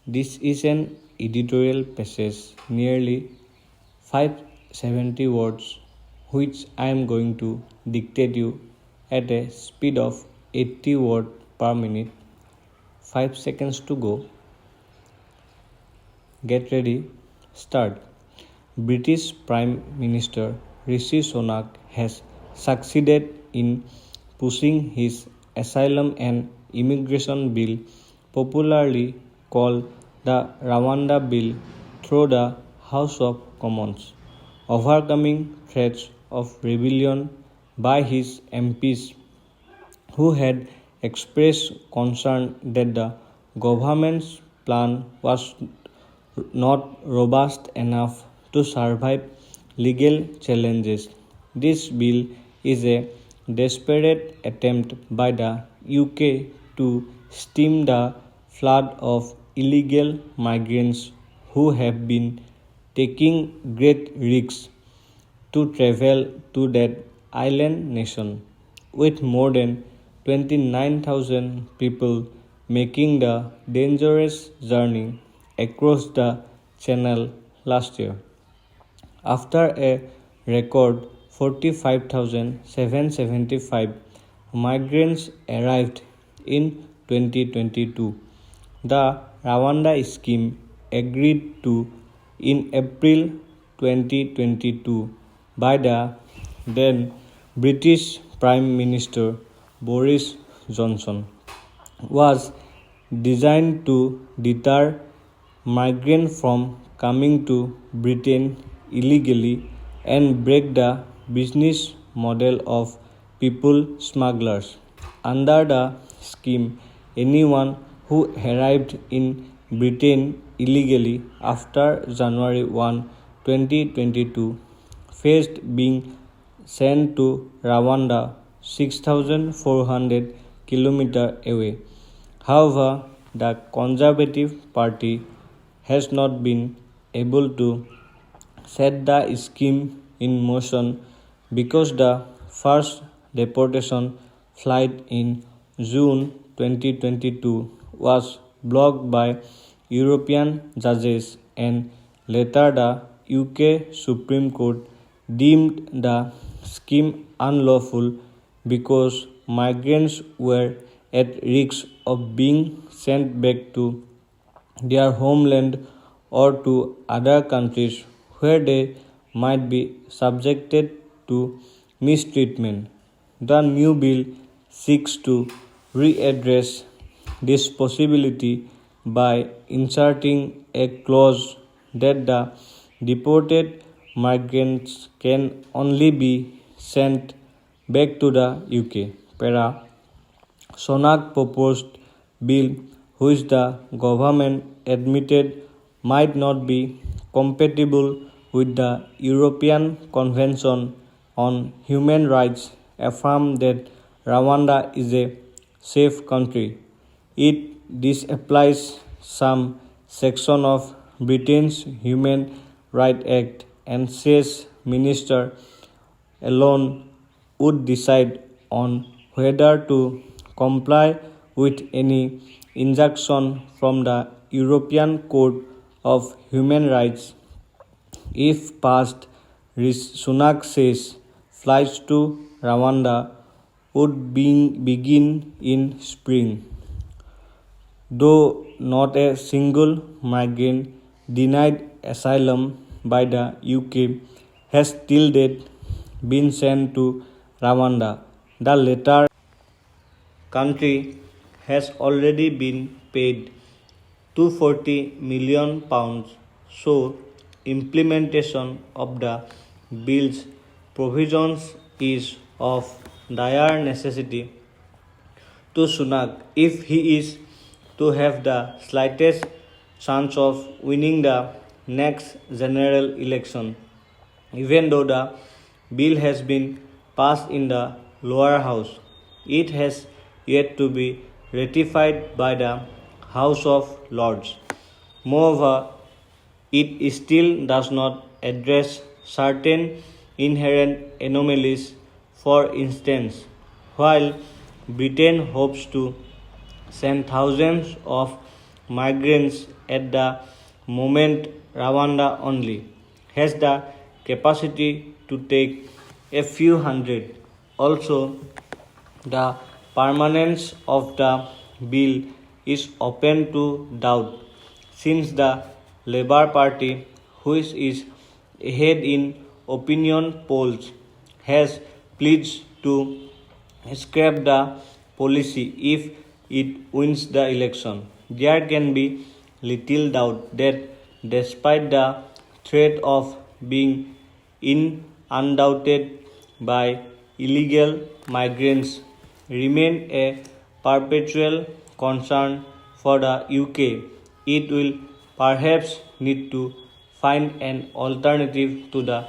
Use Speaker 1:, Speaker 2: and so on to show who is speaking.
Speaker 1: This is an editorial passage, nearly 570 words, which I am going to dictate you at a speed of 80 words per minute. 5 seconds to go. Get ready. Start. British Prime Minister Rishi Sunak has succeeded in pushing his asylum and immigration bill, popularly called the Rwanda Bill, through the House of Commons, overcoming threats of rebellion by his MPs, who had expressed concern that the government's plan was not robust enough to survive legal challenges. This bill is a desperate attempt by the UK to stem the flood of illegal migrants who have been taking great risks to travel to that island nation, with more than 29,000 people making the dangerous journey across the channel last year. After a record 45,775 migrants arrived in 2022, the Rwanda scheme agreed to in April 2022 by the then British Prime Minister Boris Johnson was designed to deter migrants from coming to Britain illegally and break the business model of people smugglers. Under the scheme, anyone who arrived in Britain illegally after January 1, 2022 faced being sent to Rwanda, 6,400 kilometers away. However, the Conservative Party has not been able to set the scheme in motion because the first deportation flight in June 2022 was blocked by European judges, and later the UK Supreme Court deemed the scheme unlawful because migrants were at risk of being sent back to their homeland or to other countries where they might be subjected to mistreatment. The new bill seeks to readdress this possibility by inserting a clause that the deported migrants can only be sent back to the UK. Para Sonak proposed bill, which the government admitted might not be compatible with the European Convention on Human Rights, affirmed that Rwanda is a safe country. It disapplies some section of Britain's Human Rights Act and says minister alone would decide on whether to comply with any injunction from the European Court of Human Rights. If passed, Sunak says flights to Rwanda would begin in spring. Though not a single migrant denied asylum by the UK has till date been sent to Rwanda, the latter country has already been paid £240 million, so implementation of the bill's provisions is of dire necessity to Sunak if he is to have the slightest chance of winning the next general election. Even though the bill has been passed in the lower house, it has yet to be ratified by the House of Lords. Moreover, it still does not address certain inherent anomalies. For instance, while Britain hopes to send thousands of migrants at the moment. Rwanda only has the capacity to take a few hundred. Also, the permanence of the bill is open to doubt, since the Labour Party, which is ahead in opinion polls, has pledged to scrap the policy if it wins the election. There can be little doubt that despite the threat of being inundated by illegal migrants remain a perpetual concern for the UK, it will perhaps need to find an alternative to the